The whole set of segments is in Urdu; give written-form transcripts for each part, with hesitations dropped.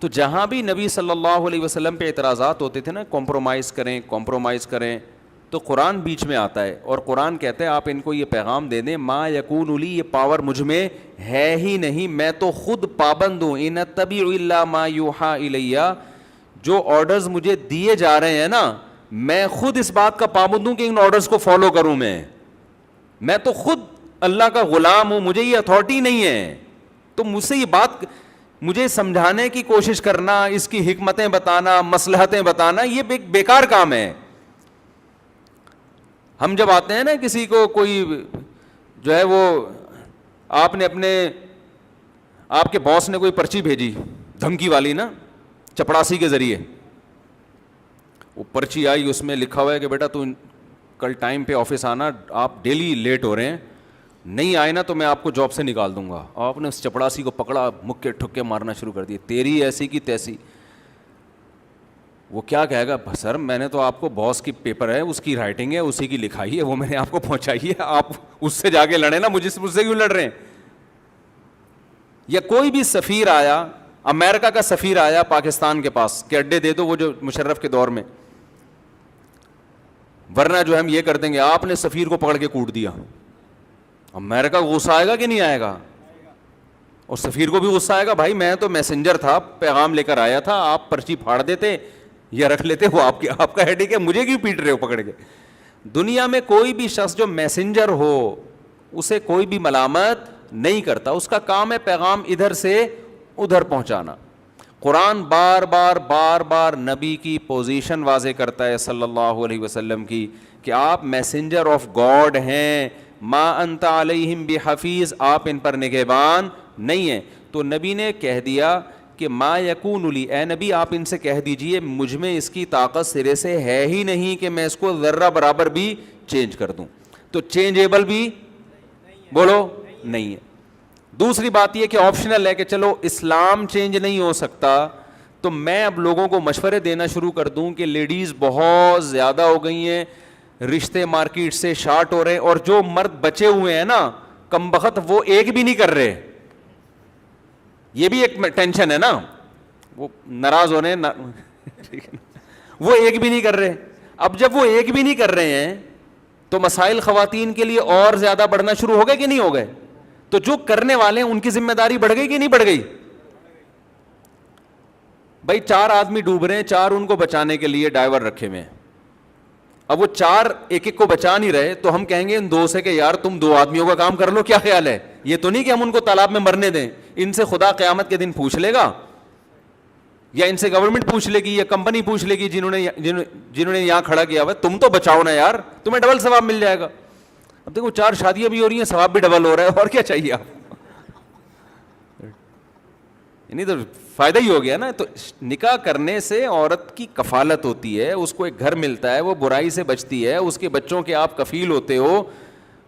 تو جہاں بھی نبی صلی اللہ علیہ وسلم پہ اعتراضات ہوتے تھے نا، کمپرومائز کریں کمپرومائز کریں، تو قرآن بیچ میں آتا ہے اور قرآن کہتا ہے آپ ان کو یہ پیغام دے دیں، ما یکون لی، یہ پاور مجھ میں ہے ہی نہیں، میں تو خود پابند ہوں، ان اتبع الا ما یوحی الیہ، جو آرڈرز مجھے دیے جا رہے ہیں نا، میں خود اس بات کا پابند ہوں کہ ان آرڈرز کو فالو کروں، میں تو خود اللہ کا غلام ہوں، مجھے یہ اتھارٹی نہیں ہے، تو مجھ سے یہ بات مجھے سمجھانے کی کوشش کرنا، اس کی حکمتیں بتانا، مصلحتیں بتانا، یہ بیکار کام ہے۔ ہم جب آتے ہیں نا کسی کو، کوئی جو ہے وہ آپ نے آپ کے باس نے کوئی پرچی بھیجی دھمکی والی نا، چپڑاسی کے ذریعے، وہ پرچی آئی، اس میں لکھا ہوا ہے کہ بیٹا تو کل ٹائم پہ آفس آنا، آپ ڈیلی لیٹ ہو رہے ہیں، نہیں آئے نا تو میں آپ کو جاب سے نکال دوں گا۔ آپ نے اس چپڑاسی کو پکڑا، مکے ٹھکے مارنا شروع کر دیے، تیری ایسی کی تیسی۔ وہ کیا کہے گا، سر میں نے تو آپ کو، باس کی پیپر ہے، اس کی رائٹنگ ہے، اسی کی لکھائی ہے، وہ میں نے آپ کو پہنچائی ہے، آپ اس سے جا کے لڑیں نا، مجھ سے کیوں لڑ رہے ہیں؟ یا کوئی بھی سفیر آیا، امریکہ کا سفیر آیا پاکستان کے پاس کہ اڈے دے دو، وہ جو مشرف کے دور میں، ورنہ جو ہم یہ کر دیں گے، آپ نے سفیر کو پکڑ کے کوٹ دیا، امریکہ کو غصہ آئے گا کہ نہیں آئے گا؟ اور سفیر کو بھی غصہ آئے گا، بھائی میں تو میسنجر تھا، پیغام لے کر آیا تھا، آپ پرچی پھاڑ دیتے یا رکھ لیتے، وہ آپ کا ہیڈیک ہے، مجھے کیوں پیٹ رہے ہو پکڑ کے؟ دنیا میں کوئی بھی شخص جو میسنجر ہو اسے کوئی بھی ملامت نہیں کرتا، اس کا کام ہے پیغام ادھر سے ادھر پہنچانا۔ قرآن بار بار نبی کی پوزیشن واضح کرتا ہے صلی اللہ علیہ وسلم کی، کہ آپ میسنجر آف گاڈ ہیں، ما انت علیہم بحفیظ، آپ ان پر نگہبان نہیں ہیں۔ تو نبی نے کہہ دیا کہ ما یکون لی، اے نبی آپ ان سے کہہ دیجئے مجھ میں اس کی طاقت سرے سے ہے ہی نہیں کہ میں اس کو ذرہ برابر بھی چینج کر دوں، تو چینجیبل بھی بولو نہیں ہے۔ دوسری بات یہ کہ آپشنل ہے، کہ چلو اسلام چینج نہیں ہو سکتا، تو میں اب لوگوں کو مشورے دینا شروع کر دوں کہ لیڈیز بہت زیادہ ہو گئی ہیں، رشتے مارکیٹ سے شارٹ ہو رہے ہیں، اور جو مرد بچے ہوئے ہیں نا کم بخت، وہ ایک بھی نہیں کر رہے، یہ بھی ایک ٹینشن ہے نا، وہ ناراض ہو رہے ہیں وہ ایک بھی نہیں کر رہے۔ اب جب وہ ایک بھی نہیں کر رہے ہیں تو مسائل خواتین کے لیے اور زیادہ بڑھنا شروع ہو گئے کہ نہیں ہو گئے؟ تو جو کرنے والے ہیں ان کی ذمہ داری بڑھ گئی کہ نہیں بڑھ گئی؟ بھائی 4 آدمی ڈوب رہے ہیں، 4 ان کو بچانے کے لیے ڈائیور رکھے ہوئے ہیں، اب وہ 4 ایک کو بچا نہیں رہے، تو ہم کہیں گے ان 2 سے کہ یار تم 2 آدمیوں کا کام کر لو، کیا خیال ہے؟ یہ تو نہیں کہ ہم ان کو تالاب میں مرنے دیں، ان سے خدا قیامت کے دن پوچھ لے گا، یا ان سے گورنمنٹ پوچھ لے گی، یا کمپنی پوچھ لے گی جنہوں نے یہاں کھڑا کیا ہوا ہے، تم تو بچاؤ نا یار، تمہیں ڈبل ثواب مل جائے گا۔ اب دیکھو 4 شادیاں بھی ہو رہی ہیں، ثواب بھی ڈبل ہو رہا ہے، اور کیا چاہیے آپ؟ نہیں تو فائدہ ہی ہو گیا نا۔ تو نکاح کرنے سے عورت کی کفالت ہوتی ہے، اس کو ایک گھر ملتا ہے، وہ برائی سے بچتی ہے، اس کے بچوں کے آپ کفیل ہوتے ہو،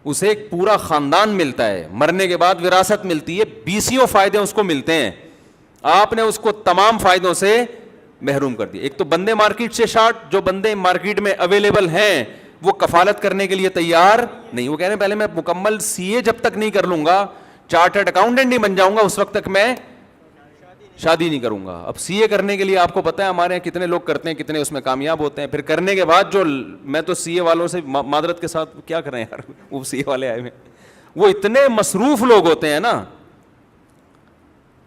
اسے ایک پورا خاندان ملتا ہے، مرنے کے بعد وراثت ملتی ہے، 20 فائدے اس کو ملتے ہیں، آپ نے اس کو تمام فائدوں سے محروم کر دیا۔ ایک تو بندے مارکیٹ سے شارٹ، جو بندے مارکیٹ میں اویلیبل ہیں وہ کفالت کرنے کے لیے تیار نہیں، وہ کہہ رہے ہیں پہلے میں مکمل CA جب تک نہیں کر لوں گا، چارٹرڈ اکاؤنٹنٹ نہیں بن جاؤں گا، اس وقت تک میں شادی نہیں کروں گا۔ اب CA کرنے کے لیے آپ کو پتہ ہے ہمارے یہاں کتنے لوگ کرتے ہیں، کتنے اس میں کامیاب ہوتے ہیں، پھر کرنے کے بعد جو میں تو CA والوں سے معذرت کے ساتھ کیا کریں یار، وہ CA والے آئے ہوئے، وہ اتنے مصروف لوگ ہوتے ہیں نا،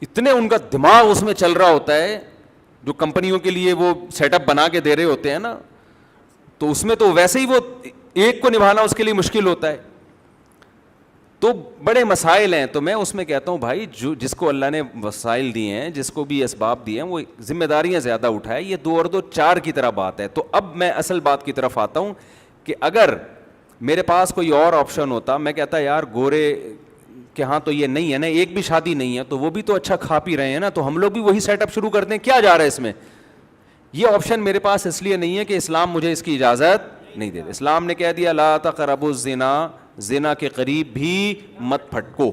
اتنے ان کا دماغ اس میں چل رہا ہوتا ہے، جو کمپنیوں کے لیے وہ سیٹ اپ بنا کے دے رہے ہوتے ہیں نا، تو اس میں تو ویسے ہی وہ ایک کو نبھانا اس کے لیے مشکل ہوتا ہے، تو بڑے مسائل ہیں۔ تو میں اس میں کہتا ہوں بھائی جس کو اللہ نے وسائل دیے ہیں، جس کو بھی اسباب دیے ہیں، وہ ذمہ داریاں زیادہ اٹھائے، یہ 2 اور 2 4 کی طرح بات ہے۔ تو اب میں اصل بات کی طرف آتا ہوں کہ اگر میرے پاس کوئی اور آپشن ہوتا، میں کہتا یار گورے کہ ہاں تو یہ نہیں ہے نا، ایک بھی شادی نہیں ہے، تو وہ بھی تو اچھا کھا پی رہے ہیں نا، تو ہم لوگ بھی وہی سیٹ اپ شروع کر دیں، کیا جا رہا ہے اس میں؟ یہ آپشن میرے پاس اس لیے نہیں ہے کہ اسلام مجھے اس کی اجازت نہیں دیتا۔ اسلام نے کہہ دیا لا تقربوا الزنا، زنا کے قریب بھی مت پھٹکو،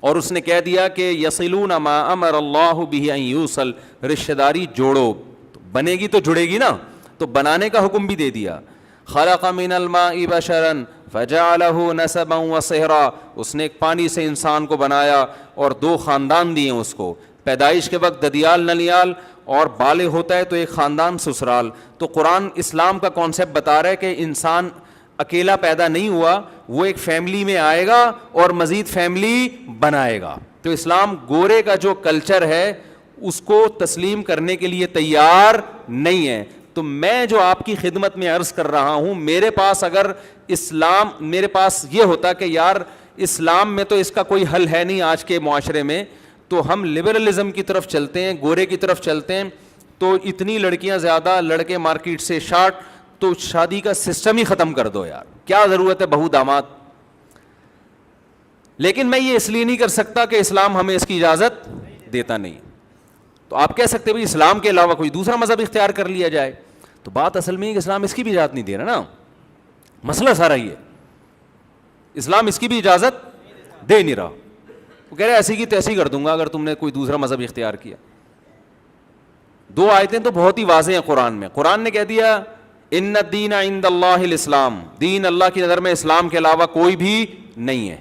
اور اس نے کہہ دیا کہ یصلون ما امر اللہ بہ ان یوصل، رشتہ داری جوڑو، بنے گی تو جڑے گی نا، تو بنانے کا حکم بھی دے دیا۔ خلق من الماء بشرا فجعلہ نسبا وصہرا، اس نے ایک پانی سے انسان کو بنایا اور 2 خاندان دیے اس کو، پیدائش کے وقت ددیال ننیال اور بالغ ہوتا ہے تو ایک خاندان سسرال. تو قرآن اسلام کا کانسیپٹ بتا رہا ہے کہ انسان اکیلا پیدا نہیں ہوا, وہ ایک فیملی میں آئے گا اور مزید فیملی بنائے گا. تو اسلام گورے کا جو کلچر ہے اس کو تسلیم کرنے کے لیے تیار نہیں ہے. تو میں جو آپ کی خدمت میں عرض کر رہا ہوں, میرے پاس اگر اسلام, میرے پاس یہ ہوتا کہ یار اسلام میں تو اس کا کوئی حل ہے نہیں آج کے معاشرے میں, تو ہم لبرلزم کی طرف چلتے ہیں, گورے کی طرف چلتے ہیں, تو اتنی لڑکیاں زیادہ, لڑکے مارکیٹ سے شارٹ, تو شادی کا سسٹم ہی ختم کر دو یار, کیا ضرورت ہے بہو داماد. لیکن میں یہ اس لیے نہیں کر سکتا کہ اسلام ہمیں اس کی اجازت دیتا نہیں. تو آپ کہہ سکتے بھائی اسلام کے علاوہ کوئی دوسرا مذہب اختیار کر لیا جائے, تو بات اصل میں کہ اسلام اس کی بھی اجازت نہیں دے رہا نا. مسئلہ سارا یہ ہے, اسلام اس کی بھی اجازت دے نہیں رہا. وہ کہہ رہے ایسی کی تیسی کر دوں گا اگر تم نے کوئی دوسرا مذہب اختیار کیا. دو آیتیں تو بہت ہی واضح ہیں قرآن میں. قرآن نے کہہ دیا ان الدین عند اللہ الاسلام, دین اللہ کی نظر میں اسلام کے علاوہ کوئی بھی نہیں ہے.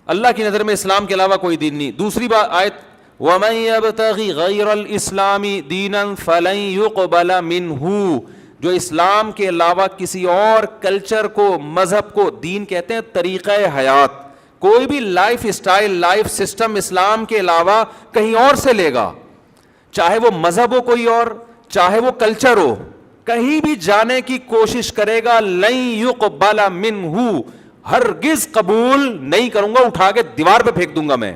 اللہ کی نظر میں اسلام کے علاوہ کوئی دین نہیں. دوسری بات آیت وَمَن يَبْتَغِ غَيْرَ الْإِسْلَامِ دِينًا فَلَن يُقْبَلَ مِنْهُ, جو اسلام کے علاوہ کسی اور کلچر کو, مذہب کو, دین کہتے ہیں طریقہ حیات, کوئی بھی لائف اسٹائل, لائف سسٹم اسلام کے علاوہ کہیں اور سے لے گا, چاہے وہ مذہب ہو کوئی اور, چاہے وہ کلچر ہو, کہیں بھی جانے کی کوشش کرے گا, لن يقبل منہ, ہرگز قبول نہیں کروں گا, اٹھا کے دیوار پہ پھینک دوں گا میں.